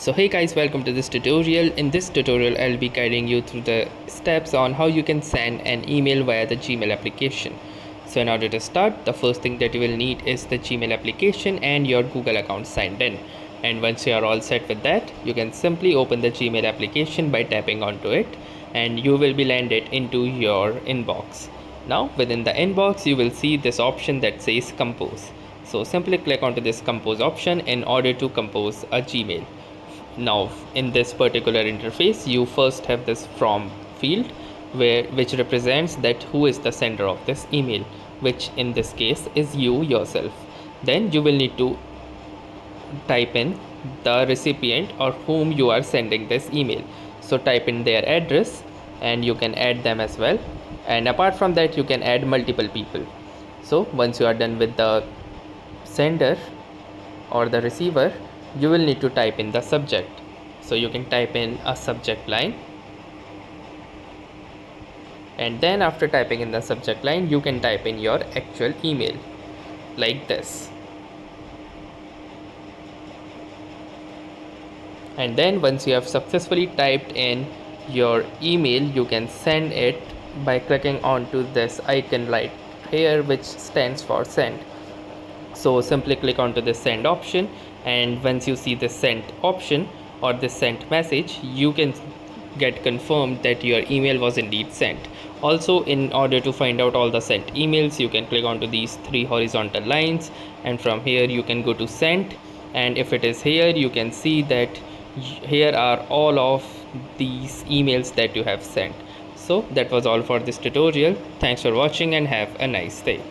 So hey guys, welcome to this tutorial. In this tutorial I'll be guiding you through the steps on how you can send an email via the Gmail application. So in order to start, the first thing that you will need is the Gmail application and your Google account signed in. And once you are all set with that, you can simply open the Gmail application by tapping onto it and you will be landed into your inbox. Now within the inbox you will see this option that says compose. So simply click onto this compose option in order to compose a Gmail. Now in this particular interface you first have this from field which represents that who is the sender of this email, which in this case is you yourself. Then you will need to type in the recipient or whom you are sending this email. So type in their address and you can add them as well, and apart from that you can add multiple people. So once you are done with the sender or the receiver, you will need to type in the subject. So you can type in a subject line, and then after typing in the subject line you can type in your actual email like this. And then once you have successfully typed in your email, you can send it by clicking onto this icon right here which stands for send. So simply click onto the send option, and once you see the sent option or the sent message, you can get confirmed that your email was indeed sent. Also, in order to find out all the sent emails, you can click onto these three horizontal lines, and from here you can go to sent, and if it is here you can see that here are all of these emails that you have sent. So that was all for this tutorial. Thanks for watching and have a nice day.